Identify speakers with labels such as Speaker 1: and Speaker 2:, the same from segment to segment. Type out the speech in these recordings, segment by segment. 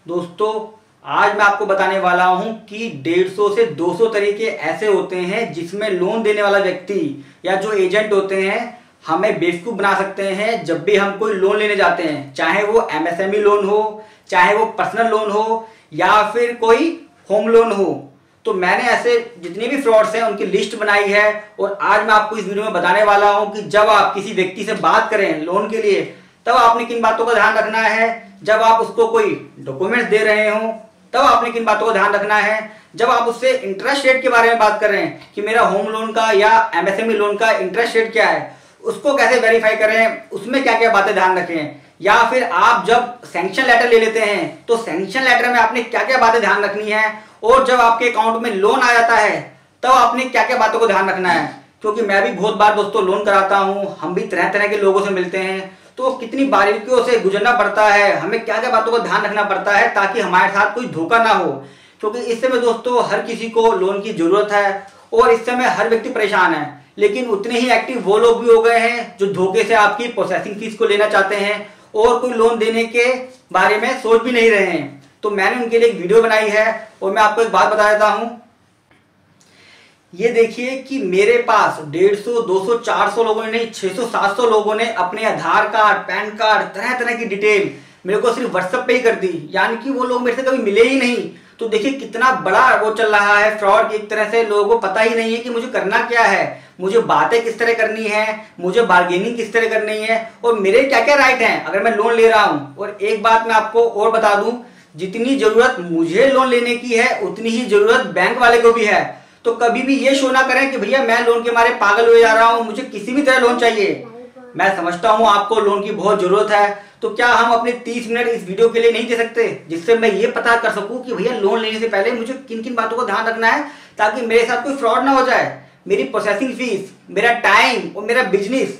Speaker 1: दोस्तों, आज मैं आपको बताने वाला हूं कि 150 से 200 तरीके ऐसे होते हैं जिसमें लोन देने वाला व्यक्ति या जो एजेंट होते हैं हमें बेवकूफ बना सकते हैं जब भी हम कोई लोन लेने जाते हैं, चाहे वो एमएसएमई लोन हो, चाहे वो पर्सनल लोन हो या फिर कोई होम लोन हो। तो मैंने ऐसे जितने भी फ्रॉड्स हैं उनकी लिस्ट बनाई है और आज मैं आपको इस वीडियो में बताने वाला हूं कि जब आप किसी व्यक्ति से बात करें लोन के लिए तब आपने किन बातों का ध्यान रखना है, जब आप उसको कोई डॉक्यूमेंट्स दे रहे हो तब आपने किन बातों का ध्यान रखना है, जब आप उससे इंटरेस्ट रेट के बारे में बात कर रहे हैं कि मेरा होम लोन का या एमएसएमई लोन का इंटरेस्ट रेट क्या है, उसको कैसे वेरीफाई करें, उसमें क्या क्या बातें ध्यान रखें। या फिर आप जब सैंक्शन लेटर ले लेते हैं तो सैंक्शन लेटर में आपने क्या क्या बातें ध्यान रखनी है, और जब आपके अकाउंट में लोन आ जाता है तब आपने क्या क्या बातों को ध्यान रखना है। क्योंकि मैं भी बहुत बार दोस्तों लोन कराता हूं, हम भी तरह तरह के लोगों से मिलते हैं, तो कितनी बारीकियों से गुजरना पड़ता है, हमें क्या क्या बातों का ध्यान रखना पड़ता है ताकि हमारे साथ कोई धोखा ना हो। क्योंकि इस समय दोस्तों हर किसी को लोन की जरूरत है और इस समय हर व्यक्ति परेशान है, लेकिन उतने ही एक्टिव वो लोग भी हो गए हैं जो धोखे से आपकी प्रोसेसिंग फीस को लेना चाहते हैं और कोई लोन देने के बारे में सोच भी नहीं रहे हैं। तो मैंने उनके लिए एक वीडियो बनाई है और मैं आपको एक बात बता देता हूं। ये देखिए कि मेरे पास 150, 200, 400 लोगों ने नहीं, 600, 700 लोगों ने अपने आधार कार्ड, पैन कार्ड, तरह तरह की डिटेल मेरे को सिर्फ व्हाट्सएप पे ही कर दी, यानी कि वो लोग मेरे से कभी मिले ही नहीं। तो देखिए कितना बड़ा वो चल रहा है फ्रॉड। एक तरह से लोगों को पता ही नहीं है कि मुझे करना क्या है, मुझे बातें किस तरह करनी है, मुझे बार्गेनिंग किस तरह करनी है और मेरे क्या क्या राइट हैं अगर मैं लोन ले रहा हूं। और एक बात मैं आपको और बता दूं, जितनी जरूरत मुझे लोन लेने की है उतनी ही जरूरत बैंक वाले को भी है। तो कभी भी ये शो ना करें कि भैया मैं लोन के मारे पागल हुए जा रहा हूं, मुझे किसी भी तरह लोन चाहिए। मैं समझता हूं आपको लोन की बहुत जरूरत है, तो क्या हम अपने 30 मिनट इस वीडियो के लिए नहीं दे सकते जिससे मैं ये पता कर सकूं कि भैया लोन लेने से पहले मुझे किन किन बातों का ध्यान रखना है ताकि मेरे साथ कोई फ्रॉड ना हो जाए। मेरी प्रोसेसिंग फीस, मेरा टाइम और मेरा बिजनेस,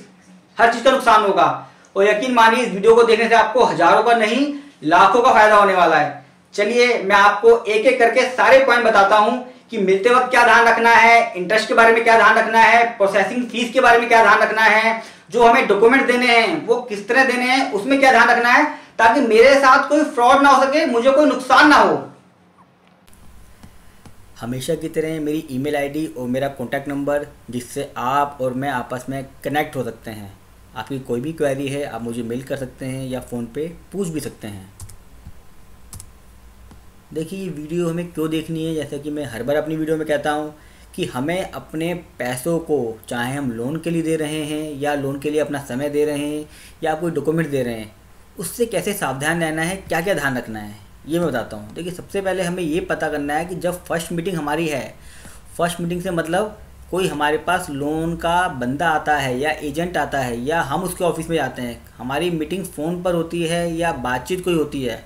Speaker 1: हर चीज का नुकसान होगा। और यकीन मानिए इस वीडियो को देखने से आपको हजारों का नहीं लाखों का फायदा होने वाला है। चलिए मैं आपको एक एक करके सारे पॉइंट बताता हूं कि मिलते वक्त क्या ध्यान रखना है, इंटरेस्ट के बारे में क्या ध्यान रखना है, प्रोसेसिंग फीस के बारे में क्या ध्यान रखना है, जो हमें डॉक्यूमेंट देने हैं वो किस तरह देने हैं उसमें क्या ध्यान रखना है ताकि मेरे साथ कोई फ्रॉड ना हो सके, मुझे कोई नुकसान ना हो। हमेशा की तरह मेरी ईमेल आईडी और मेरा कॉन्टैक्ट नंबर जिससे आप और मैं आपस में कनेक्ट हो सकते हैं। आपकी कोई भी क्वेरी है आप मुझे मेल कर सकते हैं या फ़ोन पे पूछ भी सकते हैं। देखिए ये वीडियो हमें क्यों देखनी है, जैसे कि मैं हर बार अपनी वीडियो में कहता हूँ कि हमें अपने पैसों को, चाहे हम लोन के लिए दे रहे हैं या लोन के लिए अपना समय दे रहे हैं या कोई डॉक्यूमेंट दे रहे हैं, उससे कैसे सावधान रहना है, क्या क्या ध्यान रखना है ये मैं बताता हूँ। देखिए सबसे पहले हमें ये पता करना है कि जब फर्स्ट मीटिंग हमारी है, फर्स्ट मीटिंग से मतलब कोई हमारे पास लोन का बंदा आता है या एजेंट आता है या हम उसके ऑफिस में जाते हैं, हमारी मीटिंग फ़ोन पर होती है या बातचीत कोई होती है,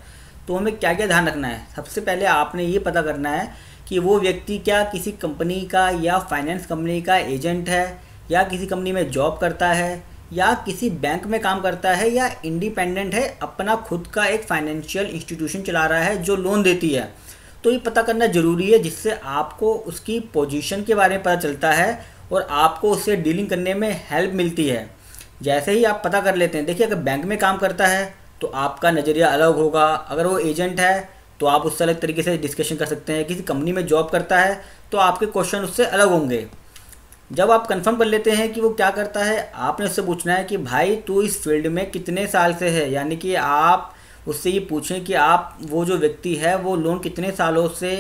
Speaker 1: तो हमें क्या क्या ध्यान रखना है। सबसे पहले आपने ये पता करना है कि वो व्यक्ति क्या किसी कंपनी का या फाइनेंस कंपनी का एजेंट है या किसी कंपनी में जॉब करता है या किसी बैंक में काम करता है या इंडिपेंडेंट है, अपना खुद का एक फाइनेंशियल इंस्टीट्यूशन चला रहा है जो लोन देती है। तो ये पता करना ज़रूरी है जिससे आपको उसकी पोजीशन के बारे में पता चलता है और आपको उससे डीलिंग करने में हेल्प मिलती है। जैसे ही आप पता कर लेते हैं, देखिए अगर बैंक में काम करता है तो आपका नज़रिया अलग होगा, अगर वो एजेंट है तो आप उससे अलग तरीके से डिस्कशन कर सकते हैं, किसी कंपनी में जॉब करता है तो आपके क्वेश्चन उससे अलग होंगे। जब आप कंफर्म कर लेते हैं कि वो क्या करता है, आपने उससे पूछना है कि भाई तू इस फील्ड में कितने साल से है, यानी कि आप उससे ये पूछें कि आप वो जो व्यक्ति है वो लोन कितने सालों से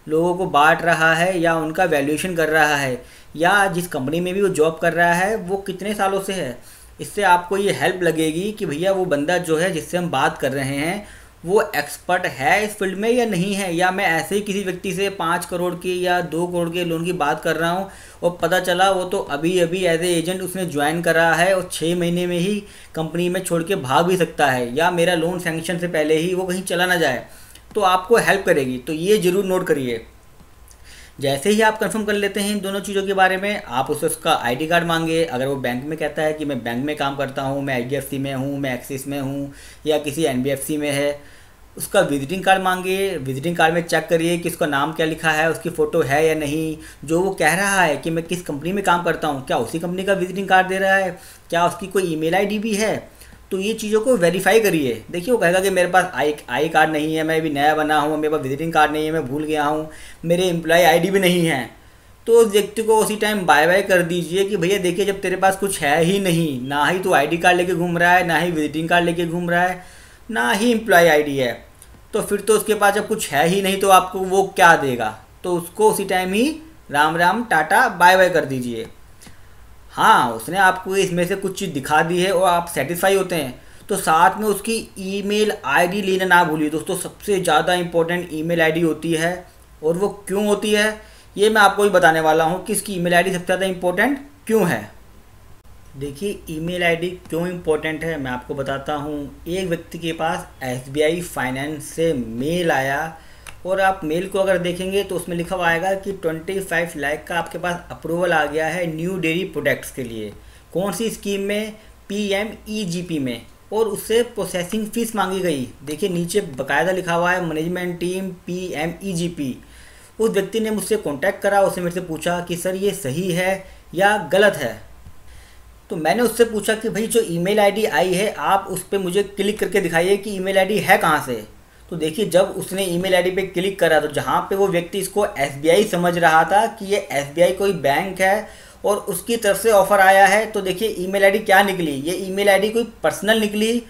Speaker 1: लोगों को बांट रहा है या उनका वैल्यूएशन कर रहा है, या जिस कंपनी में भी वो जॉब कर रहा है वो कितने सालों से है। इससे आपको ये हेल्प लगेगी कि भैया वो बंदा जो है जिससे हम बात कर रहे हैं वो एक्सपर्ट है इस फील्ड में या नहीं है, या मैं ऐसे ही किसी व्यक्ति से 5 करोड़ की या 2 करोड़ के लोन की बात कर रहा हूँ और पता चला वो तो अभी अभी एज ए एजेंट उसने ज्वाइन करा है और 6 महीने में ही कंपनी में छोड़ के भाग भी सकता है, या मेरा लोन सैंक्शन से पहले ही वो कहीं चला ना जाए। तो आपको हेल्प करेगी, तो ये ज़रूर नोट करिए। जैसे ही आप कंफर्म कर लेते हैं इन दोनों चीज़ों के बारे में, आप उससे उसका आईडी कार्ड मांगे। अगर वो बैंक में कहता है कि मैं बैंक में काम करता हूँ, मैं आईडीएफसी में हूँ, मैं एक्सिस में हूँ या किसी एनबीएफसी में है, उसका विजिटिंग कार्ड मांगे। विजिटिंग कार्ड में चेक करिए कि उसका नाम क्या लिखा है, उसकी फ़ोटो है या नहीं, जो वो कह रहा है कि मैं किस कंपनी में काम करता हूँ क्या उसी कंपनी का विजिटिंग कार्ड दे रहा है, क्या उसकी कोई ईमेल आईडी भी है। तो ये चीज़ों को वेरीफाई करिए। देखिए वो कहेगा कि मेरे पास आई कार्ड नहीं है, मैं भी नया बना हूँ, मेरे पास विजिटिंग कार्ड नहीं है, मैं भूल गया हूँ, मेरे एम्प्लॉय आईडी भी नहीं है। तो उस व्यक्ति को उसी टाइम बाय बाय कर दीजिए कि भैया देखिए, जब तेरे पास कुछ है ही नहीं, ना ही तू आईडी कार्ड लेके घूम रहा है, ना ही विजिटिंग कार्ड लेके घूम रहा है, ना ही एम्प्लॉय आईडी है, तो फिर तो उसके पास जब कुछ है ही नहीं तो आपको वो क्या देगा। तो उसको उसी टाइम ही Ram Ram tata bye bye कर दीजिए। हाँ, उसने आपको इसमें से कुछ चीज़ दिखा दी है और आप सेटिस्फाई होते हैं, तो साथ में उसकी ईमेल आईडी लेना ना भूलिए दोस्तों। सबसे ज़्यादा इम्पोर्टेंट ईमेल आईडी होती है, और वो क्यों होती है ये मैं आपको भी बताने वाला हूँ कि इसकी ईमेल आईडी सबसे ज़्यादा इम्पोर्टेंट क्यों है। देखिए ईमेल आईडी क्यों इम्पोर्टेंट है मैं आपको बताता हूँ। एक व्यक्ति के पास SBI फाइनेंस से मेल आया, और आप मेल को अगर देखेंगे तो उसमें लिखा हुआ आएगा कि 25 लाख का आपके पास अप्रूवल आ गया है न्यू डेयरी प्रोडक्ट्स के लिए। कौन सी स्कीम में? PMEGP में, और उससे प्रोसेसिंग फ़ीस मांगी गई। देखिए नीचे बाकायदा लिखा हुआ है मैनेजमेंट टीम PMEGP। उस व्यक्ति ने मुझसे कांटेक्ट करा, उसने मेरे से पूछा कि सर ये सही है या गलत है। तो मैंने उससे पूछा कि भाई जो ईमेल आईडी आई है आप उस पर मुझे क्लिक करके दिखाइए कि ईमेल आईडी है कहाँ से। तो देखिए जब उसने ईमेल आईडी पे क्लिक करा तो जहाँ पे वो व्यक्ति इसको SBI समझ रहा था कि ये SBI कोई बैंक है और उसकी तरफ से ऑफ़र आया है, तो देखिए ईमेल आईडी क्या निकली, ये ईमेल आईडी कोई पर्सनल निकली।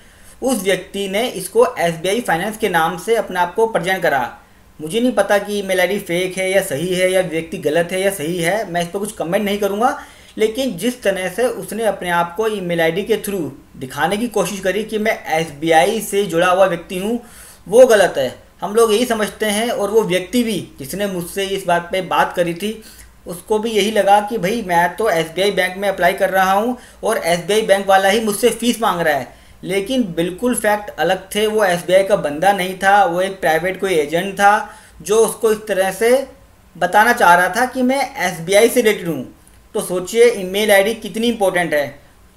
Speaker 1: उस व्यक्ति ने इसको SBI फाइनेंस के नाम से अपने आप को प्रेजेंट करा। मुझे नहीं पता कि ईमेल आईडी फेक है या सही है, या व्यक्ति गलत है या सही है, मैं इस पर कुछ कमेंट नहीं करूँगा। लेकिन जिस तरह से उसने अपने आप को ईमेल आईडी के थ्रू दिखाने की कोशिश करी कि मैं SBI से जुड़ा हुआ व्यक्ति हूँ, वो गलत है। हम लोग यही समझते हैं, और वो व्यक्ति भी जिसने मुझसे इस बात पे बात करी थी उसको भी यही लगा कि भाई मैं तो SBI बैंक में अप्लाई कर रहा हूँ और SBI बैंक वाला ही मुझसे फ़ीस मांग रहा है। लेकिन बिल्कुल फैक्ट अलग थे। वो SBI का बंदा नहीं था, वो एक प्राइवेट कोई एजेंट था जो उसको इस तरह से बताना चाह रहा था कि मैं SBI से रिलेटेड हूँ। तो सोचिए ईमेल आईडी कितनी इंपॉर्टेंट है,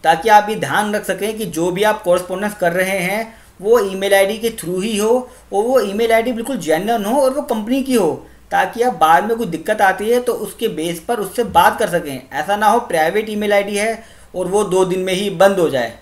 Speaker 1: ताकि आप ये ध्यान रख सकें कि जो भी आप कॉरस्पॉन्डेंस कर रहे हैं वो ईमेल आईडी के थ्रू ही हो, और वो ईमेल आईडी बिल्कुल जेन्युइन हो और वो कंपनी की हो, ताकि आप बाद में कोई दिक्कत आती है तो उसके बेस पर उससे बात कर सकें। ऐसा ना हो प्राइवेट ईमेल आईडी है और वो 2 दिन में ही बंद हो जाए।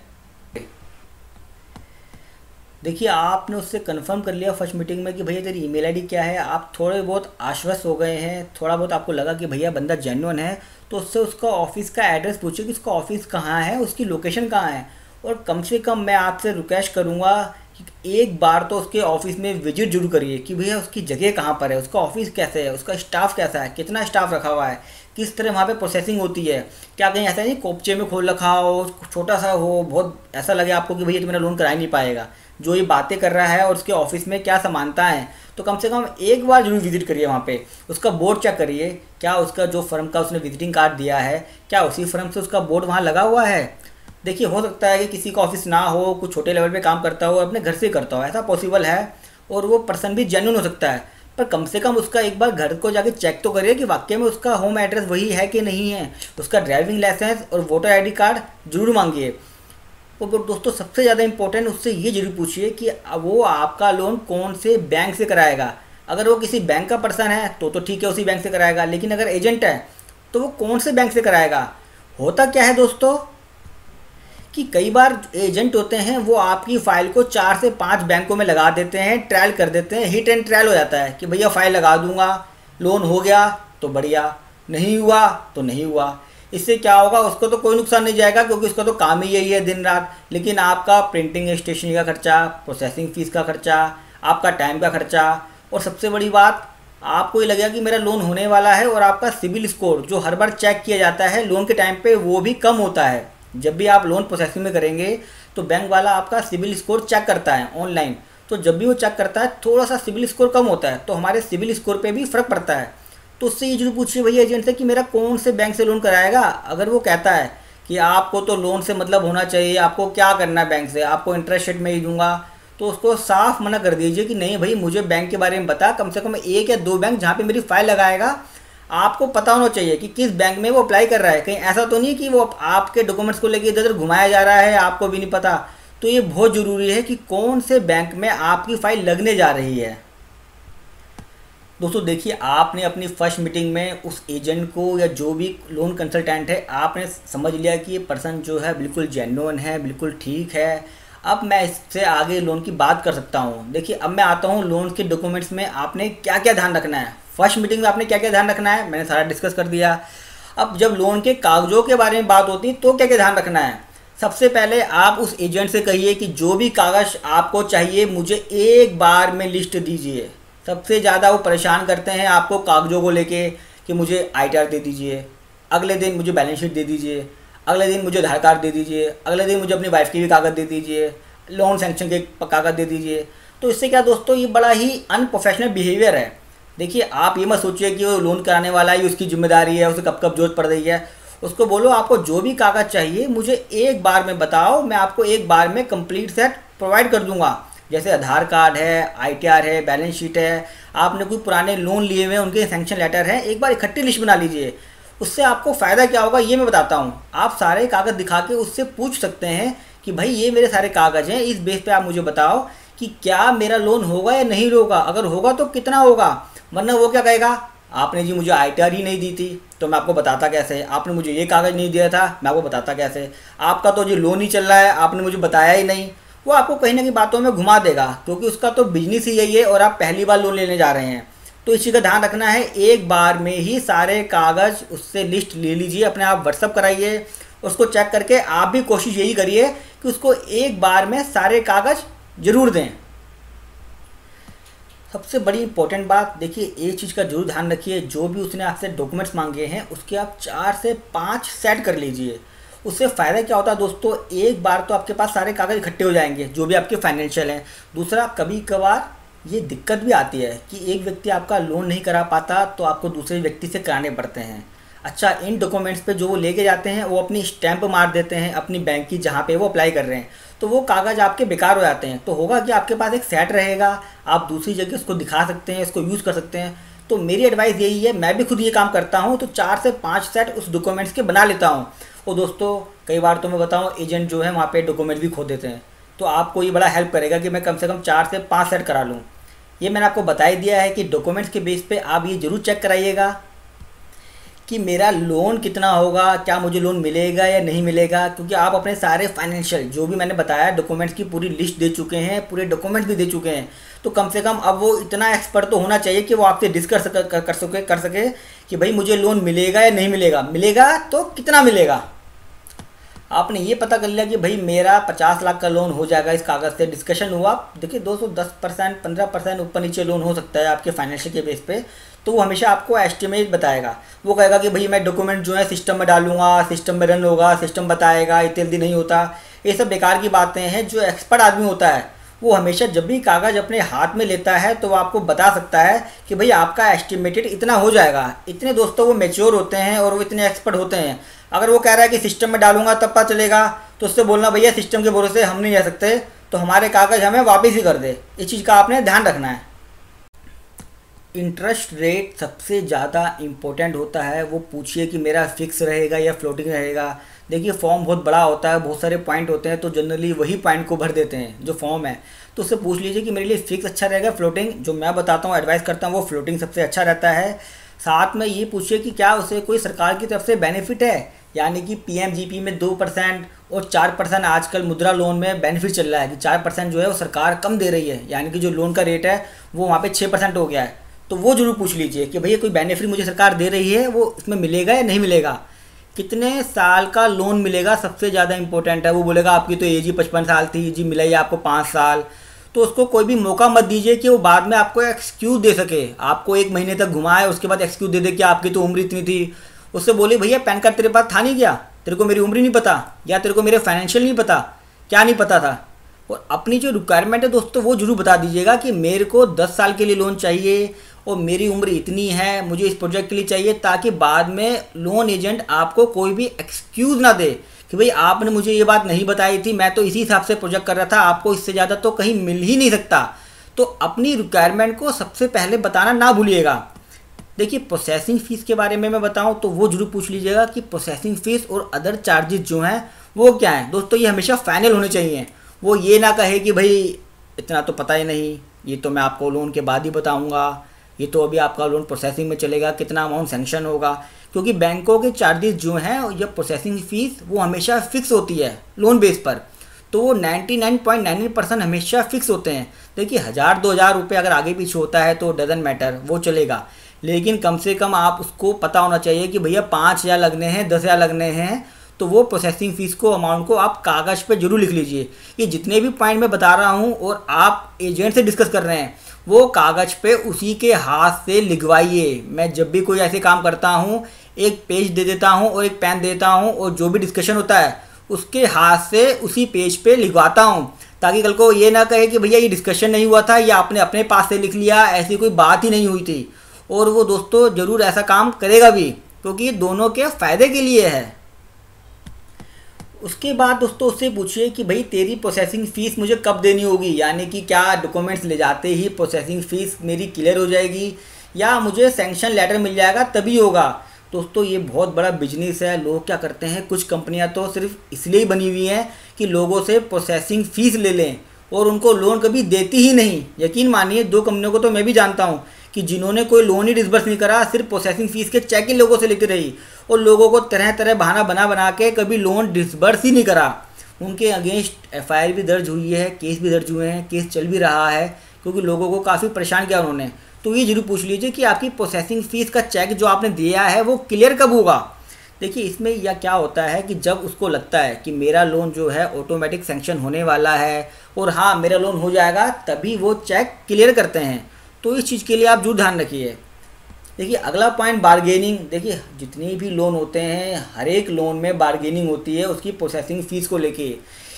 Speaker 1: देखिए आपने उससे कंफर्म कर लिया फर्स्ट मीटिंग में कि भैया तेरी ईमेल आईडी क्या है, आप थोड़े बहुत आश्वस्त हो गए हैं, थोड़ा बहुत आपको लगा कि भैया बंदा जेन्युइन है, तो उससे उसका ऑफिस का एड्रेस पूछिए कि उसका ऑफिस कहाँ है, उसकी लोकेशन कहाँ है। और कम से कम मैं आपसे रिक्वेस्ट करूँगा कि एक बार तो उसके ऑफिस में विजिट जरूर करिए कि भैया उसकी जगह कहाँ पर है, उसका ऑफिस कैसे है, उसका स्टाफ कैसा है, कितना स्टाफ रखा हुआ है, किस तरह वहाँ पे प्रोसेसिंग होती है। क्या कहीं ऐसा नहीं कोपचे में खोल रखा हो, छोटा सा हो, बहुत ऐसा लगे आपको कि भैया तो मेरा लोन करा ही नहीं पाएगा। जो ये बातें कर रहा है और उसके ऑफिस में क्या समानता है, तो कम से कम एक बार जरूर विजिट करिए वहाँ पे। उसका बोर्ड चेक करिए, क्या उसका जो फर्म का उसने विजिटिंग कार्ड दिया है क्या उसी फर्म से उसका बोर्ड वहाँ लगा हुआ है। देखिए हो सकता है कि किसी का ऑफिस ना हो, कुछ छोटे लेवल पे काम करता हो, अपने घर से करता हो, ऐसा पॉसिबल है, और वो पर्सन भी जेन्युइन हो सकता है। पर कम से कम उसका एक बार घर को जाके चेक तो करिए कि वाकई में उसका होम एड्रेस वही है कि नहीं है। उसका ड्राइविंग लाइसेंस और वोटर आईडी कार्ड जरूर मांगिए। और दोस्तों सबसे ज़्यादा इंपॉर्टेंट उससे ये जरूर पूछिए कि वो आपका लोन कौन से बैंक से कराएगा। अगर वो किसी बैंक का पर्सन है तो ठीक है, उसी बैंक से कराएगा, लेकिन अगर एजेंट है तो वो कौन से बैंक से कराएगा। होता क्या है दोस्तों कि कई बार एजेंट होते हैं वो आपकी फ़ाइल को 4 से 5 बैंकों में लगा देते हैं, ट्रायल कर देते हैं, हिट एंड ट्रायल हो जाता है कि भैया फ़ाइल लगा दूंगा, लोन हो गया तो बढ़िया, नहीं हुआ तो नहीं हुआ। इससे क्या होगा, उसको तो कोई नुकसान नहीं जाएगा क्योंकि उसका तो काम ही यही है दिन रात, लेकिन आपका प्रिंटिंग स्टेशनरी का खर्चा, प्रोसेसिंग फ़ीस का खर्चा, आपका टाइम का खर्चा, और सबसे बड़ी बात आपको ये लगेगा कि मेरा लोन होने वाला है, और आपका सिबिल स्कोर जो हर बार चेक किया जाता है लोन के टाइम पे वो भी कम होता है। जब भी आप लोन प्रोसेसिंग में करेंगे तो बैंक वाला आपका सिबिल स्कोर चेक करता है ऑनलाइन, तो जब भी वो चेक करता है थोड़ा सा सिबिल स्कोर कम होता है तो हमारे सिबिल स्कोर पे भी फ़र्क पड़ता है। तो उससे ये जरूर पूछिए भैया एजेंट से कि मेरा कौन से बैंक से लोन कराएगा। अगर वो कहता है कि आपको तो लोन से मतलब होना चाहिए, आपको क्या करना है बैंक से, आपको इंटरेस्ट रेट में ही दूंगा, तो उसको साफ मना कर दीजिए कि नहीं भाई मुझे बैंक के बारे में बता, कम से कम 1 या 2 बैंक जहाँ पे मेरी फ़ाइल लगाएगा आपको पता होना चाहिए कि किस बैंक में वो अप्लाई कर रहा है। कहीं ऐसा तो नहीं कि वो आपके डॉक्यूमेंट्स को लेके इधर उधर घुमाया जा रहा है, आपको भी नहीं पता। तो ये बहुत ज़रूरी है कि कौन से बैंक में आपकी फ़ाइल लगने जा रही है। दोस्तों देखिए आपने अपनी फर्स्ट मीटिंग में उस एजेंट को या जो भी लोन कंसल्टेंट है आपने समझ लिया कि ये पर्सन जो है बिल्कुल जेन्युइन है, बिल्कुल ठीक है, अब मैं इससे आगे लोन की बात कर सकता हूँ। देखिए अब मैं आता हूँ लोन के डॉक्यूमेंट्स में आपने क्या क्या ध्यान रखना है। फर्स्ट मीटिंग में आपने क्या क्या ध्यान रखना है मैंने सारा डिस्कस कर दिया। अब जब लोन के कागजों के बारे में बात होती है तो क्या क्या ध्यान रखना है। सबसे पहले आप उस एजेंट से कहिए कि जो भी कागज़ आपको चाहिए मुझे एक बार में लिस्ट दीजिए। सबसे ज़्यादा वो परेशान करते हैं आपको कागजों को लेके कि मुझे ITR दे दीजिए, अगले दिन मुझे बैलेंस शीट दे दीजिए, अगले दिन मुझे आधार कार्ड दे दीजिए, अगले दिन मुझे अपनी वाइफ की भी कागज़ दे दीजिए, लोन सैंक्शन के कागज़ दे दीजिए। तो इससे क्या दोस्तों, ये बड़ा ही अनप्रोफेशनल बिहेवियर है। देखिए आप ये मत सोचिए कि वो लोन कराने वाला ही उसकी जिम्मेदारी है, उसे कब कब जरूरत पड़ रही है। उसको बोलो आपको जो भी कागज़ चाहिए मुझे एक बार में बताओ, मैं आपको एक बार में कंप्लीट सेट प्रोवाइड कर दूंगा। जैसे आधार कार्ड है, ITR है, बैलेंस शीट है, आपने कोई पुराने लोन लिए हुए हैं उनके सैंक्शन लेटर हैं, एक बार इकट्ठी लिस्ट बना लीजिए। उससे आपको फ़ायदा क्या होगा ये मैं बताता हूँ। आप सारे कागज़ दिखा के उससे पूछ सकते हैं कि भाई ये मेरे सारे कागज़ हैं, इस बेस पे आप मुझे बताओ कि क्या मेरा लोन होगा या नहीं होगा, अगर होगा तो कितना होगा। वरना वो क्या कहेगा, आपने जी मुझे ITR ही नहीं दी थी तो मैं आपको बताता कैसे, आपने मुझे ये कागज़ नहीं दिया था मैं आपको बताता कैसे, आपका तो जी लोन ही चल रहा है आपने मुझे बताया ही नहीं। वो आपको कहीं ना कहीं बातों में घुमा देगा क्योंकि उसका तो बिजनेस ही यही है और आप पहली बार लोन लेने जा रहे हैं। तो इस चीज़ का ध्यान रखना है, एक बार में ही सारे कागज़ उससे लिस्ट ले लीजिए, अपने आप व्हाट्सअप कराइए, उसको चेक करके आप भी कोशिश यही करिए कि उसको एक बार में सारे कागज़ जरूर दें। सबसे बड़ी इंपॉर्टेंट बात देखिए, एक चीज़ का जरूर ध्यान रखिए, जो भी उसने आपसे डॉक्यूमेंट्स मांगे हैं उसके आप 4 से 5 सेट कर लीजिए। उससे फ़ायदा क्या होता है दोस्तों, एक बार तो आपके पास सारे कागज़ इकट्ठे हो जाएंगे जो भी आपके फाइनेंशियल हैं। दूसरा, कभी कभार ये दिक्कत भी आती है कि एक व्यक्ति आपका लोन नहीं करा पाता तो आपको दूसरे व्यक्ति से कराने पड़ते हैं। अच्छा, इन डॉक्यूमेंट्स पे जो वो लेके जाते हैं वो अपनी स्टैंप मार देते हैं अपनी बैंक की जहाँ पे वो अप्लाई कर रहे हैं, तो वो कागज़ आपके बेकार हो जाते हैं। तो होगा कि आपके पास एक सेट रहेगा, आप दूसरी जगह उसको दिखा सकते हैं, इसको यूज़ कर सकते हैं। तो मेरी एडवाइस यही है, मैं भी खुद ये काम करता हूँ, तो 4 से 5 सेट उस डॉक्यूमेंट्स के बना लेता हूँ। और दोस्तों कई बार तो मैं बताऊँ एजेंट जो है वहाँ पे डॉक्यूमेंट भी खो देते हैं, तो आपको ये बड़ा हेल्प करेगा कि मैं कम से कम 4 से 5 सेट करा लूँ। ये मैंने आपको बता ही दिया है कि डॉक्यूमेंट्स के बेस पे आप ये ज़रूर चेक कराइएगा कि मेरा लोन कितना होगा, क्या मुझे लोन मिलेगा या नहीं मिलेगा, क्योंकि आप अपने सारे फाइनेंशियल जो भी मैंने बताया डॉक्यूमेंट्स की पूरी लिस्ट दे चुके हैं, पूरे डॉक्यूमेंट्स भी दे चुके हैं। तो कम से कम अब वो इतना एक्सपर्ट तो होना चाहिए कि वो आपसे डिस्कस कर सके कि भाई मुझे लोन मिलेगा या नहीं मिलेगा, मिलेगा तो कितना मिलेगा। आपने ये पता कर लिया कि भाई मेरा 50 लाख का लोन हो जाएगा, इस कागज़ से डिस्कशन हुआ। देखिए दोस्तों 10% 15% ऊपर नीचे लोन हो सकता है आपके फाइनेंशियल के बेस पे, तो वो हमेशा आपको एस्टिमेट बताएगा। वो कहेगा कि भाई मैं डॉक्यूमेंट जो है सिस्टम में डालूंगा, सिस्टम में रन होगा, सिस्टम बताएगा, इतनी जल्दी नहीं होता। ये सब बेकार की बातें हैं। जो एक्सपर्ट आदमी होता है वो हमेशा जब भी कागज़ अपने हाथ में लेता है तो वो आपको बता सकता है कि भाई आपका एस्टिमेटेड इतना हो जाएगा। इतने दोस्तों वो मैच्योर होते हैं और वो इतने एक्सपर्ट होते हैं। अगर वो कह रहा है कि सिस्टम में डालूंगा तब पता चलेगा, तो उससे बोलना भैया सिस्टम के भरोसे हम नहीं जा सकते, तो हमारे कागज़ हमें वापस ही कर दे। इस चीज़ का आपने ध्यान रखना है। इंटरेस्ट रेट सबसे ज़्यादा इम्पोर्टेंट होता है। वो पूछिए कि मेरा फिक्स रहेगा या फ्लोटिंग रहेगा। देखिए फॉर्म बहुत बड़ा होता है, बहुत सारे पॉइंट होते हैं, तो जनरली वही पॉइंट को भर देते हैं जो फॉर्म है। तो उससे पूछ लीजिए कि मेरे लिए फिक्स अच्छा रहेगा फ्लोटिंग। जो मैं बताता हूँ एडवाइस करता हूँ वो फ्लोटिंग सबसे अच्छा रहता है। साथ में ये पूछिए कि क्या उसे कोई सरकार की तरफ से बेनिफिट है, यानी कि PMGP में 2% और 4% आजकल मुद्रा लोन में बेनिफिट चल रहा है कि 4% जो है वो सरकार कम दे रही है, यानी कि जो लोन का रेट है वो वहाँ पे 6% हो गया है। तो वो जरूर पूछ लीजिए कि भैया कोई बेनिफिट मुझे सरकार दे रही है, वो इसमें मिलेगा या नहीं मिलेगा। कितने साल का लोन मिलेगा सबसे ज़्यादा इंपॉर्टेंट है। वो बोलेगा आपकी तो एज ही 55 साल थी जी, मिला ही आपको 5 साल। तो उसको कोई भी मौका मत दीजिए कि वो बाद में आपको एक्सक्यूज़ दे सके, आपको 1 महीने तक घुमाए उसके बाद एक्सक्यूज़ दे दे कि आपकी तो उम्र इतनी थी। उससे बोले भैया पैन कार्ड तेरे पास था नहीं क्या, तेरे को मेरी उम्र नहीं पता, या तेरे को मेरे फाइनेंशियल नहीं पता, क्या नहीं पता था। और अपनी जो रिक्वायरमेंट है दोस्तों वो जरूर बता दीजिएगा कि मेरे को 10 साल के लिए लोन चाहिए और मेरी उम्र इतनी है, मुझे इस प्रोजेक्ट के लिए चाहिए, ताकि बाद में लोन एजेंट आपको कोई भी एक्सक्यूज़ ना दे कि भाई आपने मुझे ये बात नहीं बताई थी, मैं तो इसी हिसाब से प्रोजेक्ट कर रहा था, आपको इससे ज़्यादा तो कहीं मिल ही नहीं सकता। तो अपनी रिक्वायरमेंट को सबसे पहले बताना ना भूलिएगा। देखिए प्रोसेसिंग फ़ीस के बारे में मैं बताऊं तो वो जरूर पूछ लीजिएगा कि प्रोसेसिंग फ़ीस और अदर चार्जेस जो हैं वो क्या हैं। दोस्तों ये हमेशा फाइनल होने चाहिए। वो ये ना कहे कि भाई इतना तो पता ही नहीं, ये तो मैं आपको लोन के बाद ही बताऊंगा, ये तो अभी आपका लोन प्रोसेसिंग में चलेगा, कितना अमाउंट सैंक्शन होगा। क्योंकि बैंकों के चार्जेस जो हैं या प्रोसेसिंग फ़ीस वो हमेशा फिक्स होती है लोन बेस पर। तो 99.99% हमेशा फिक्स होते हैं। देखिए 1000-2000 रुपये अगर आगे पीछे होता है तो डजन मैटर, वो चलेगा, लेकिन कम से कम आप उसको पता होना चाहिए कि भैया 5000 लगने हैं, 10,000 लगने हैं, तो वो प्रोसेसिंग फ़ीस को अमाउंट को आप कागज़ पे जरूर लिख लीजिए। ये जितने भी पॉइंट मैं बता रहा हूँ और आप एजेंट से डिस्कस कर रहे हैं, वो कागज़ पे उसी के हाथ से लिखवाइए। मैं जब भी कोई ऐसे काम करता हूँ एक पेज दे देता हूँ और एक पेन देता हूँ और जो भी डिस्कशन होता है उसके हाथ से उसी पेज पे लिखवाता हूँ, ताकि कल को ये ना कहे कि भैया ये डिस्कशन नहीं हुआ था या आपने अपने पास से लिख लिया, ऐसी कोई बात ही नहीं हुई थी। और वो दोस्तों ज़रूर ऐसा काम करेगा भी, क्योंकि दोनों के फ़ायदे के लिए है। उसके बाद दोस्तों उससे पूछिए कि भाई तेरी प्रोसेसिंग फ़ीस मुझे कब देनी होगी, यानी कि क्या डॉक्यूमेंट्स ले जाते ही प्रोसेसिंग फ़ीस मेरी क्लियर हो जाएगी या मुझे सैंक्शन लेटर मिल जाएगा तभी होगा। दोस्तों ये बहुत बड़ा बिजनेस है। लोग क्या करते हैं, कुछ कंपनियां तो सिर्फ इसलिए ही बनी हुई हैं कि लोगों से प्रोसेसिंग फ़ीस ले लें और उनको लोन कभी देती ही नहीं। यकीन मानिए 2 कंपनियों को तो मैं भी जानता हूँ कि जिन्होंने कोई लोन ही डिसबर्स नहीं करा, सिर्फ प्रोसेसिंग फ़ीस के चेक ही लोगों से लेती रही और लोगों को तरह तरह बहाना बना के कभी लोन डिसबर्स ही नहीं करा। उनके अगेंस्ट FIR भी दर्ज हुई है, केस भी दर्ज हुए हैं, केस चल भी रहा है, क्योंकि लोगों को काफ़ी परेशान किया उन्होंने। तो ये जरूर पूछ लीजिए कि आपकी प्रोसेसिंग फ़ीस का चेक जो आपने दिया है वो क्लियर कब होगा। देखिए इसमें यह क्या होता है कि जब उसको लगता है कि मेरा लोन जो है ऑटोमेटिक सैंक्शन होने वाला है और हाँ मेरा लोन हो जाएगा, तभी वो चेक क्लियर करते हैं। तो इस चीज़ के लिए आप जरूर ध्यान रखिए। देखिए अगला पॉइंट बारगेनिंग। देखिए जितने भी लोन होते हैं हर एक लोन में बारगेनिंग होती है उसकी प्रोसेसिंग फ़ीस को लेके।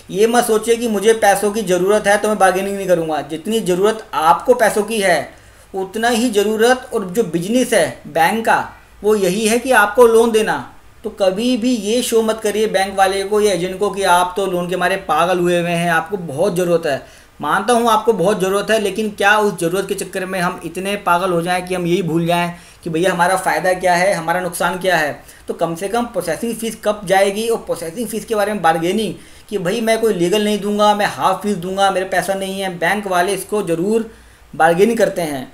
Speaker 1: ये मत सोचिए कि मुझे पैसों की ज़रूरत है तो मैं बारगेनिंग नहीं करूँगा। जितनी ज़रूरत आपको पैसों की है उतना ही ज़रूरत और जो बिजनेस है बैंक का वो यही है कि आपको लोन देना। तो कभी भी ये शो मत करिए बैंक वाले को या एजेंट को कि आप तो लोन के मारे पागल हुए हुए हैं, आपको बहुत ज़रूरत है। मानता हूँ आपको बहुत ज़रूरत है, लेकिन क्या उस ज़रूरत के चक्कर में हम इतने पागल हो जाएं कि हम यही भूल जाएं कि भैया हमारा फ़ायदा क्या है, हमारा नुकसान क्या है। तो कम से कम प्रोसेसिंग फ़ीस कब जाएगी और प्रोसेसिंग फ़ीस के बारे में बारगेनिंग कि भाई मैं कोई लीगल नहीं दूंगा, मैं हाफ फीस दूंगा, मेरे पैसा नहीं है। बैंक वाले इसको ज़रूर बारगेनिंग करते हैं।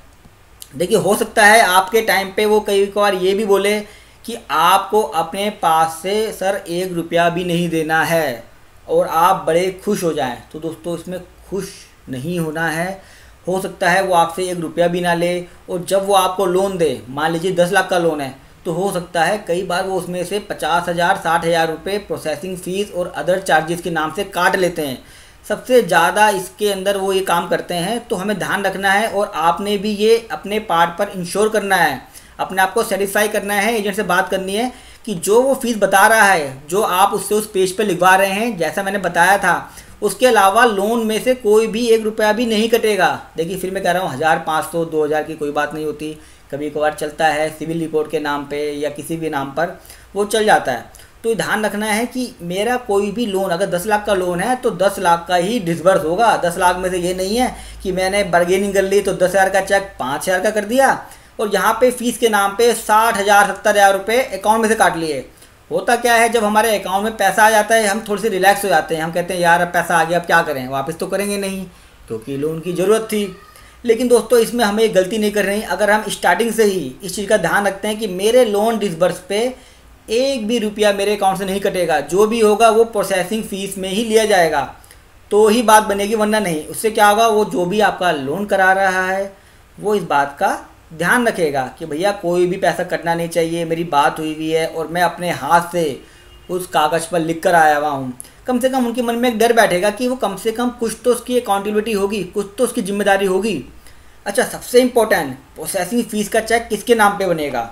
Speaker 1: देखिए हो सकता है आपके टाइम पे वो कई बार ये भी बोले कि आपको अपने पास से सर 1 रुपया भी नहीं देना है और आप बड़े खुश हो जाएं। तो दोस्तों इसमें खुश नहीं होना है। हो सकता है वो आपसे 1 रुपया भी ना ले और जब वो आपको लोन दे, मान लीजिए 10 लाख का लोन है, तो हो सकता है कई बार वो उसमें से 50,000 60,000 रुपये प्रोसेसिंग फ़ीस और अदर चार्जेस के नाम से काट लेते हैं। सबसे ज़्यादा इसके अंदर वो ये काम करते हैं। तो हमें ध्यान रखना है और आपने भी ये अपने पार्ट पर इंश्योर करना है, अपने आप को सेटिस्फाई करना है, एजेंट से बात करनी है कि जो वो फीस बता रहा है, जो आप उससे उस पेज पे लिखवा रहे हैं, जैसा मैंने बताया था, उसके अलावा लोन में से कोई भी 1 रुपया भी नहीं कटेगा। देखिए फिर मैं कह रहा हूँ 1500 2000 की कोई बात नहीं होती, कभी कभार चलता है सिविल रिपोर्ट के नाम पे या किसी भी नाम पर वो चल जाता है। तो ध्यान रखना है कि मेरा कोई भी लोन अगर 10 लाख का लोन है तो 10 लाख का ही डिसबर्स होगा। 10 लाख में से ये नहीं है कि मैंने बार्गेनिंग कर ली तो 10,000 का चेक 5,000 का कर दिया और यहाँ पे फीस के नाम पे 60,000 70,000 रुपये अकाउंट में से काट लिए। होता क्या है, जब हमारे अकाउंट में पैसा आ जाता है हम थोड़े से रिलैक्स हो जाते हैं। हम कहते हैं यार अब पैसा आ गया, अब क्या करें, वापस तो करेंगे नहीं क्योंकि लोन की ज़रूरत थी। लेकिन दोस्तों इसमें हमें गलती नहीं कर रही। अगर हम स्टार्टिंग से ही इस चीज़ का ध्यान रखते हैं कि मेरे लोन डिसबर्स पे 1 भी रुपया मेरे अकाउंट से नहीं कटेगा, जो भी होगा वो प्रोसेसिंग फ़ीस में ही लिया जाएगा, तो ही बात बनेगी, वरना नहीं। उससे क्या होगा, वो जो भी आपका लोन करा रहा है वो इस बात का ध्यान रखेगा कि भैया कोई भी पैसा कटना नहीं चाहिए, मेरी बात हुई हुई है और मैं अपने हाथ से उस कागज़ पर लिख कर आया हुआ हूँ। कम से कम उनके मन में एक डर बैठेगा कि वो कम से कम कुछ तो उसकी अकाउंटेबिलिटी होगी, कुछ तो उसकी जिम्मेदारी होगी। अच्छा, सबसे इम्पोर्टेंट, प्रोसेसिंग फ़ीस का चेक किसके नाम पे बनेगा।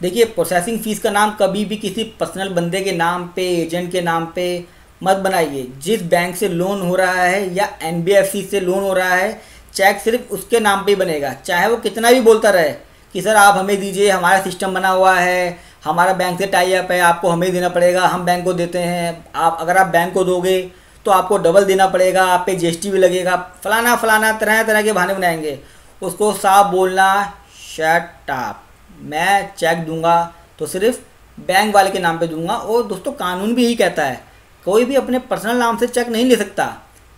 Speaker 1: देखिए प्रोसेसिंग फ़ीस का नाम कभी भी किसी पर्सनल बंदे के नाम पे, एजेंट के नाम पे मत बनाइए। जिस बैंक से लोन हो रहा है या NBFC से लोन हो रहा है, चेक सिर्फ उसके नाम पे ही बनेगा, चाहे वो कितना भी बोलता रहे कि सर आप हमें दीजिए, हमारा सिस्टम बना हुआ है, हमारा बैंक से टाई अप है, आपको हमें देना पड़ेगा, हम बैंक को देते हैं, आप अगर आप बैंक को दोगे तो आपको डबल देना पड़ेगा, आप पे GST भी लगेगा, फलाना फलाना तरह तरह के बहाने बनाएंगे। उसको साफ बोलना, शट अप, मैं चेक दूंगा तो सिर्फ बैंक वाले के नाम पे दूंगा। और दोस्तों कानून भी यही कहता है, कोई भी अपने पर्सनल नाम से चेक नहीं ले सकता,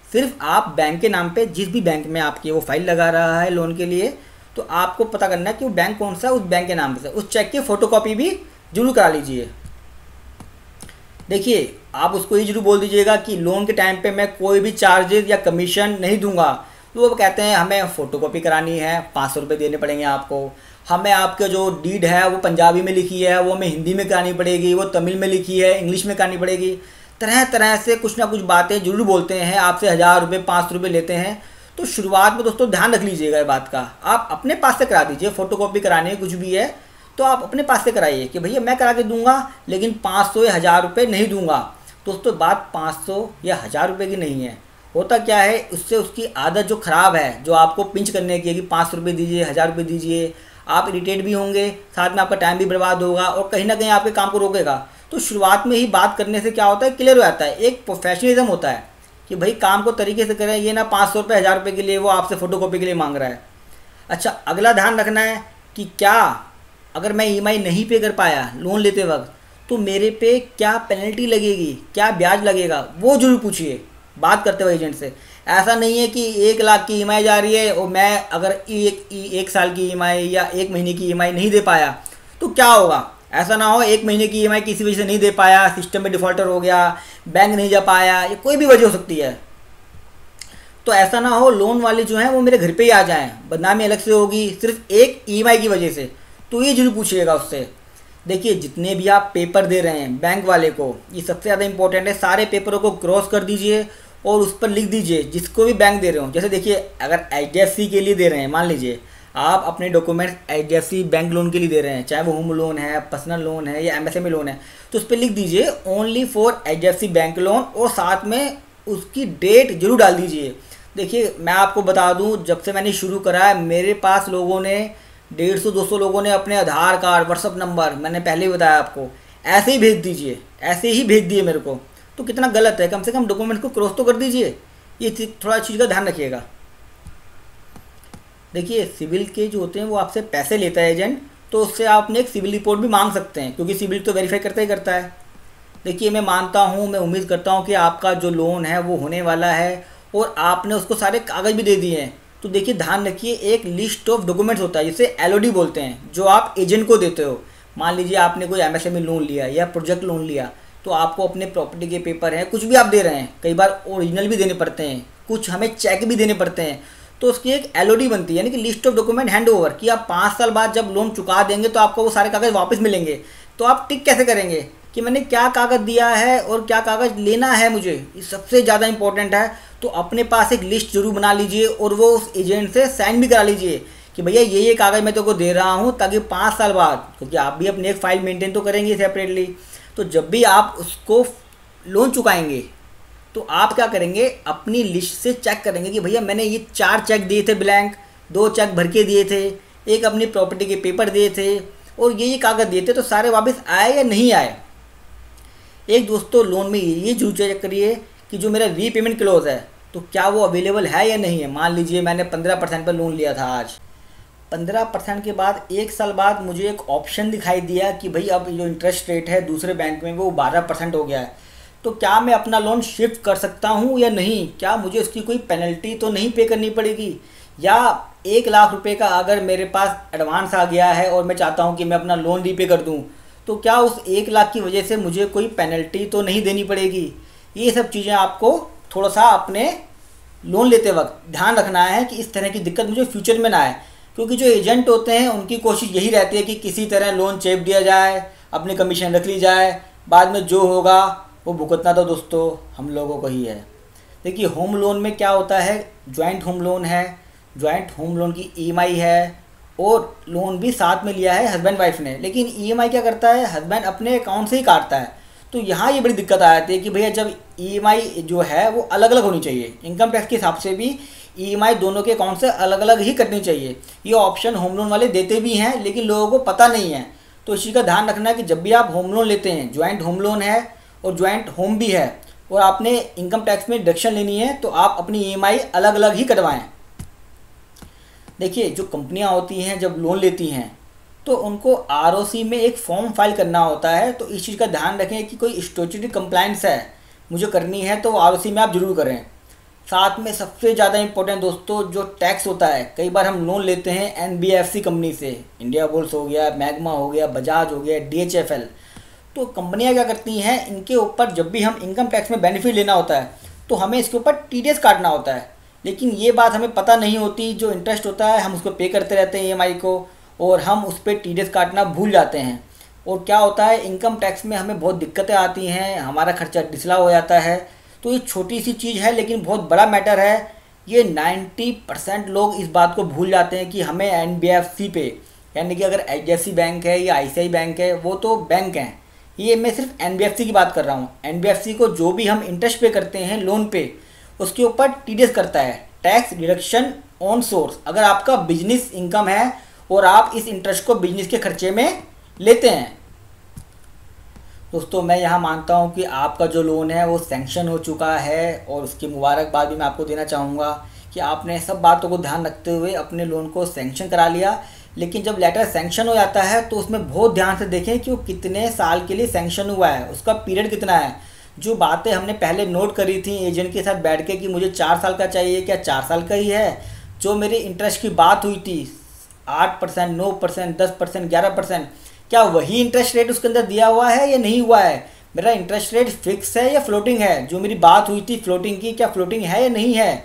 Speaker 1: सिर्फ आप बैंक के नाम पे, जिस भी बैंक में आपकी वो फाइल लगा रहा है लोन के लिए, तो आपको पता करना है कि वो बैंक कौन सा है, उस बैंक के नाम से उस चेक की फ़ोटोकॉपी भी जरूर करा लीजिए। देखिए आप उसको ये जरूर बोल दीजिएगा कि लोन के टाइम पे मैं कोई भी चार्जेस या कमीशन नहीं दूंगा। तो वो कहते हैं हमें फ़ोटोकॉपी करानी है, 500 रुपये देने पड़ेंगे आपको, हमें आपका जो डीड है वो पंजाबी में लिखी है वो हमें हिंदी में करानी पड़ेगी, वो तमिल में लिखी है इंग्लिश में करानी पड़ेगी। तरह तरह से कुछ ना कुछ बातें जरूर बोलते हैं, आपसे 1000 रुपये 500 रुपये लेते हैं। तो शुरुआत में दोस्तों ध्यान रख लीजिएगा ये बात का, आप अपने पास से करा दीजिए। फ़ोटोकॉपी करानी कुछ भी है तो आप अपने पास से कराइए कि भैया मैं करा के दूंगा लेकिन 500 या 1000 रुपये नहीं दूंगा। दोस्तों बात 500 या 1000 रुपये की नहीं है, होता क्या है उससे उसकी आदत जो ख़राब है, जो आपको पिंच करने की है कि 500 रुपये दीजिए 1000 रुपये दीजिए, आप इरिटेट भी होंगे, साथ में आपका टाइम भी बर्बाद होगा और कहीं ना कहीं आपके काम को रोकेगा। तो शुरुआत में ही बात करने से क्या होता है, क्लियर हो जाता है, एक प्रोफेशनलिज्म होता है कि भाई काम को तरीके से करें, ये ना 500 रुपये 1000 रुपये के लिए वो आपसे फ़ोटोकॉपी के लिए मांग रहा है। अच्छा, अगला ध्यान रखना है कि क्या अगर मैं EMI नहीं पे कर पाया लोन लेते वक्त तो मेरे पे क्या पेनल्टी लगेगी, क्या ब्याज लगेगा, वो जरूर पूछिए बात करते हुए एजेंट से। ऐसा नहीं है कि 1 लाख की EMI जा रही है और मैं अगर एक साल की EMI या 1 महीने की EMI नहीं दे पाया तो क्या होगा। ऐसा ना हो 1 महीने की EMI किसी वजह से नहीं दे पाया, सिस्टम में डिफ़ॉल्टर हो गया, बैंक नहीं जा पाया, ये कोई भी वजह हो सकती है। तो ऐसा ना हो लोन वाले जो हैं वो मेरे घर पे ही आ जाएं, बदनामी अलग से होगी सिर्फ एक EMI की वजह से। तो ये जरूर पूछिएगा उससे। देखिए जितने भी आप पेपर दे रहे हैं बैंक वाले को, ये सबसे ज़्यादा इंपॉर्टेंट है, सारे पेपरों को क्रॉस कर दीजिए और उस पर लिख दीजिए जिसको भी बैंक दे रहे हो। जैसे देखिए अगर HDFC के लिए दे रहे हैं, मान लीजिए आप अपने डॉक्यूमेंट्स HDFC बैंक लोन के लिए दे रहे हैं, चाहे वो होम लोन है, पर्सनल लोन है या MSME लोन है, तो उस पर लिख दीजिए only for HDFC bank loan और साथ में उसकी डेट जरूर डाल दीजिए। देखिए मैं आपको बता दूं, जब से मैंने शुरू करा है मेरे पास लोगों ने 150-200 लोगों ने अपने आधार कार्ड, व्हाट्सअप नंबर, मैंने पहले ही बताया आपको, ऐसे ही भेज दीजिए, ऐसे ही भेज दिए मेरे को। तो कितना गलत है, कम से कम डॉक्यूमेंट को क्रॉस तो कर दीजिए। ये थोड़ा चीज़ का ध्यान रखिएगा। देखिए सिविल के जो होते हैं वो आपसे पैसे लेता है एजेंट, तो उससे आपने एक सिविल रिपोर्ट भी मांग सकते हैं क्योंकि सिविल तो वेरीफाई करता ही करता है। देखिए मैं मानता हूँ, मैं उम्मीद करता हूँ कि आपका जो लोन है वो होने वाला है और आपने उसको सारे कागज़ भी दे दिए हैं। तो देखिए ध्यान रखिए, एक लिस्ट ऑफ डॉक्यूमेंट्स होता है जिसे LOD बोलते हैं, जो आप एजेंट को देते हो। मान लीजिए आपने कोई MSME लोन लिया या प्रोजेक्ट लोन लिया, तो आपको अपने प्रॉपर्टी के पेपर हैं, कुछ भी आप दे रहे हैं, कई बार ओरिजिनल भी देने पड़ते हैं, कुछ हमें चेक भी देने पड़ते हैं, तो उसकी एक LOD बनती है, यानी कि list of document hand over, कि आप 5 साल बाद जब लोन चुका देंगे तो आपको वो सारे कागज़ वापस मिलेंगे। तो आप टिक कैसे करेंगे कि मैंने क्या कागज़ दिया है और क्या कागज़ लेना है मुझे, ये सबसे ज़्यादा इंपॉर्टेंट है। तो अपने पास एक लिस्ट जरूर बना लीजिए और वो उस एजेंट से साइन भी करा लीजिए कि भैया ये कागज़ मैं तेरे को दे रहा हूँ, ताकि 5 साल बाद, क्योंकि आप भी अपनी एक फ़ाइल मेंटेन तो करेंगे सेपरेटली, तो जब भी आप उसको लोन चुकाएंगे तो आप क्या करेंगे, अपनी लिस्ट से चेक करेंगे कि भैया मैंने ये 4 चेक दिए थे ब्लैंक, 2 चेक भर के दिए थे, एक अपनी प्रॉपर्टी के पेपर दिए थे और ये कागज़ दिए थे, तो सारे वापस आए या नहीं आए। एक दोस्तों लोन में ये जरूर चेक करिए कि जो मेरा रीपेमेंट क्लॉज है तो क्या वो अवेलेबल है या नहीं है। मान लीजिए मैंने 15% पर लोन लिया था, आज 15% के बाद 1 साल बाद मुझे एक ऑप्शन दिखाई दिया कि भाई अब जो इंटरेस्ट रेट है दूसरे बैंक में वो 12% हो गया है, तो क्या मैं अपना लोन शिफ्ट कर सकता हूँ या नहीं, क्या मुझे उसकी कोई पेनल्टी तो नहीं पे करनी पड़ेगी, या 1 लाख रुपए का अगर मेरे पास एडवांस आ गया है और मैं चाहता हूँ कि मैं अपना लोन रीपे कर दूँ, तो क्या उस 1 लाख की वजह से मुझे कोई पेनल्टी तो नहीं देनी पड़ेगी। ये सब चीज़ें आपको थोड़ा सा अपने लोन लेते वक्त ध्यान रखना है कि इस तरह की दिक्कत मुझे फ्यूचर में ना आए, क्योंकि जो एजेंट होते हैं उनकी कोशिश यही रहती है कि किसी तरह लोन चेप दिया जाए, अपनी कमीशन रख ली जाए, बाद में जो होगा वो भुगतना तो दोस्तों हम लोगों को ही है। देखिए होम लोन में क्या होता है, जॉइंट होम लोन है, जॉइंट होम लोन की EMI है और लोन भी साथ में लिया है हस्बैंड वाइफ ने, लेकिन EMI क्या करता है, हस्बैंड अपने अकाउंट से ही काटता है। तो यहाँ ये बड़ी दिक्कत आ जाती है कि भैया जब EMI जो है वो अलग अलग होनी चाहिए, इनकम टैक्स के हिसाब से भी EMI दोनों के अकाउंट से अलग अलग ही कटनी चाहिए। ये ऑप्शन होम लोन वाले देते भी हैं लेकिन लोगों को पता नहीं है। तो इसी का ध्यान रखना है कि जब भी आप होम लोन लेते हैं, ज्वाइंट होम लोन है और ज्वाइंट होम भी है और आपने इनकम टैक्स में डिडक्शन लेनी है, तो आप अपनी EMI अलग अलग ही कटवाएँ। देखिए जो कंपनियां होती हैं जब लोन लेती हैं तो उनको ROC में एक फॉर्म फाइल करना होता है, तो इस चीज़ का ध्यान रखें कि कोई स्टैट्यूटरी कंप्लायंस है मुझे करनी है तो ROC में आप जरूर करें। साथ में सबसे ज़्यादा इंपॉर्टेंट दोस्तों जो टैक्स होता है, कई बार हम लोन लेते हैं NBFC कंपनी से, इंडिया बुल्स हो गया, मैग्मा हो गया, बजाज हो गया, DHFL, तो कंपनियां क्या करती हैं, इनके ऊपर जब भी हम इनकम टैक्स में बेनिफिट लेना होता है तो हमें इसके ऊपर टीडीएस काटना होता है। लेकिन ये बात हमें पता नहीं होती, जो इंटरेस्ट होता है हम उसको पे करते रहते हैं ईएमआई को, और हम उस पर टीडीएस काटना भूल जाते हैं। और क्या होता है, इनकम टैक्स में हमें बहुत दिक्कतें आती हैं, हमारा खर्चा डिसला हो जाता है। तो ये छोटी सी चीज़ है लेकिन बहुत बड़ा मैटर है। ये 90% लोग इस बात को भूल जाते हैं कि हमें एनबीएफसी पे, यानी कि अगर एचडीएफसी बैंक है या आईसीआई बैंक है, वो तो बैंक हैं, ये मैं सिर्फ एनबीएफसी की बात कर रहा हूँ। एनबीएफसी को जो भी हम इंटरेस्ट पे करते हैं लोन पे, उसके ऊपर टीडीएस करता है, टैक्स डिडक्शन ऑन सोर्स। अगर आपका बिजनेस इनकम है और आप इस इंटरेस्ट को बिजनेस के खर्चे में लेते हैं। दोस्तों मैं यहाँ मानता हूँ कि आपका जो लोन है वो सैंक्शन हो चुका है, और उसकी मुबारकबाद भी मैं आपको देना चाहूँगा कि आपने सब बातों को ध्यान रखते हुए अपने लोन को सैंक्शन करा लिया। लेकिन जब लेटर सैंक्शन हो जाता है तो उसमें बहुत ध्यान से देखें कि वो कितने साल के लिए सैंक्शन हुआ है, उसका पीरियड कितना है। जो बातें हमने पहले नोट करी थी एजेंट के साथ बैठ के कि मुझे 4 साल का चाहिए, क्या 4 साल का ही है। जो मेरी इंटरेस्ट की बात हुई थी 8%, 9%, 10%, 11%, क्या वही इंटरेस्ट रेट उसके अंदर दिया हुआ है या नहीं हुआ है। मेरा इंटरेस्ट रेट फिक्स है या फ्लोटिंग है। जो मेरी बात हुई थी फ्लोटिंग की, क्या फ्लोटिंग है या नहीं है।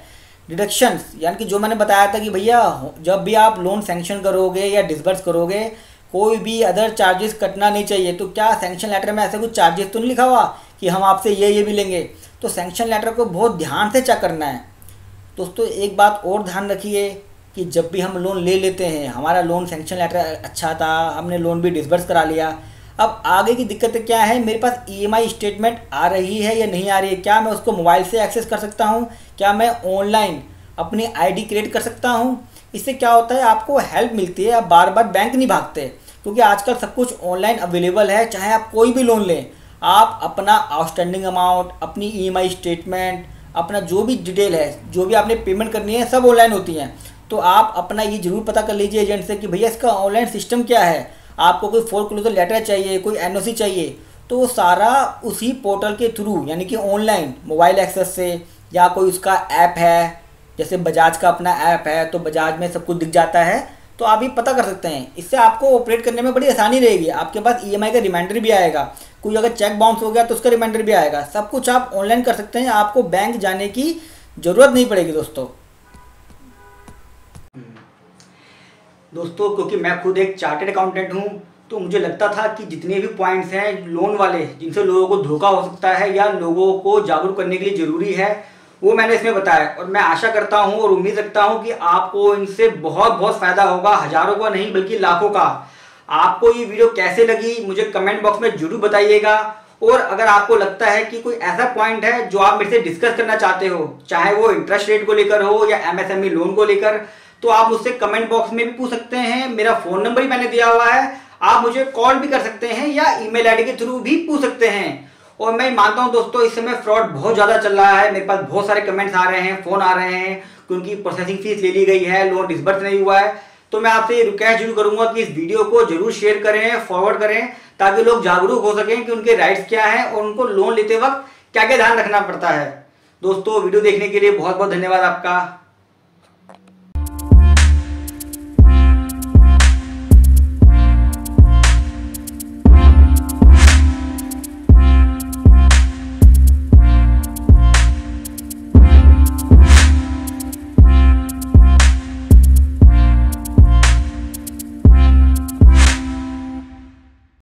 Speaker 1: डिडक्शंस, यानी कि जो मैंने बताया था कि भैया जब भी आप लोन सैंक्शन करोगे या डिसबर्स करोगे, कोई भी अदर चार्जेस कटना नहीं चाहिए। तो क्या सैंक्शन लेटर में ऐसा कुछ चार्जेस तो नहीं लिखा हुआ कि हम आपसे ये भी लेंगे। तो सैंक्शन लेटर को बहुत ध्यान से चेक करना है। दोस्तों एक बात और ध्यान रखिए कि जब भी हम लोन ले लेते हैं, हमारा लोन सैंक्शन लेटर अच्छा था, हमने लोन भी डिसबर्स करा लिया, अब आगे की दिक्कतें क्या है, मेरे पास ईएमआई स्टेटमेंट आ रही है या नहीं आ रही है, क्या मैं उसको मोबाइल से एक्सेस कर सकता हूँ, क्या मैं ऑनलाइन अपनी आईडी क्रिएट कर सकता हूँ। इससे क्या होता है, आपको हेल्प मिलती है, आप बार बार बैंक नहीं भागते, क्योंकि आजकल सब कुछ ऑनलाइन अवेलेबल है। चाहे आप कोई भी लोन लें, आप अपना आउटस्टैंडिंग अमाउंट, अपनी ईएमआई स्टेटमेंट, अपना जो भी डिटेल है, जो भी आपने पेमेंट करनी है, सब ऑनलाइन होती हैं। तो आप अपना ये जरूर पता कर लीजिए एजेंट से कि भैया इसका ऑनलाइन सिस्टम क्या है। आपको कोई फोरक्लोजर लेटर चाहिए, कोई एनओसी चाहिए, तो वो सारा उसी पोर्टल के थ्रू, यानी कि ऑनलाइन मोबाइल एक्सेस से, या कोई उसका ऐप है, जैसे बजाज का अपना ऐप है तो बजाज में सब कुछ दिख जाता है, तो आप ये पता कर सकते हैं। इससे आपको ऑपरेट करने में बड़ी आसानी रहेगी। आपके पास ईएमआई का रिमाइंडर भी आएगा, कोई अगर चेक बाउंस हो गया तो उसका रिमाइंडर भी आएगा। सब कुछ आप ऑनलाइन कर सकते हैं, आपको बैंक जाने की ज़रूरत नहीं पड़ेगी दोस्तों क्योंकि मैं खुद एक चार्टेड अकाउंटेंट हूँ, तो मुझे लगता था कि जितने भी पॉइंट्स हैं लोन वाले, जिनसे लोगों को धोखा हो सकता है या लोगों को जागरूक करने के लिए ज़रूरी है, वो मैंने इसमें बताया। और मैं आशा करता हूँ और उम्मीद रखता हूँ कि आपको इनसे बहुत बहुत फ़ायदा होगा, हज़ारों का नहीं बल्कि लाखों का। आपको ये वीडियो कैसे लगी मुझे कमेंट बॉक्स में जरूर बताइएगा। और अगर आपको लगता है कि कोई ऐसा पॉइंट है जो आप मेरे से डिस्कस करना चाहते हो, चाहे वो इंटरेस्ट रेट को लेकर हो या एमएसएमई लोन को लेकर, तो आप मुझसे कमेंट बॉक्स में भी पूछ सकते हैं। मेरा फोन नंबर भी मैंने दिया हुआ है, आप मुझे कॉल भी कर सकते हैं या ईमेल आईडी के थ्रू भी पूछ सकते हैं। और मैं मानता हूं दोस्तों इस समय फ्रॉड बहुत ज्यादा चल रहा है, मेरे पास बहुत सारे कमेंट्स आ रहे हैं, फोन आ रहे हैं, क्योंकि प्रोसेसिंग फीस ले ली गई है, लोन डिसबर्स नहीं हुआ है। तो मैं आपसे रिक्वेस्ट जरूर करूंगा कि इस वीडियो को जरूर शेयर करें, फॉरवर्ड करें, ताकि लोग जागरूक हो सकें कि उनके राइट्स क्या हैं और उनको लोन लेते वक्त क्या क्या ध्यान रखना पड़ता है। दोस्तों वीडियो देखने के लिए बहुत बहुत धन्यवाद आपका।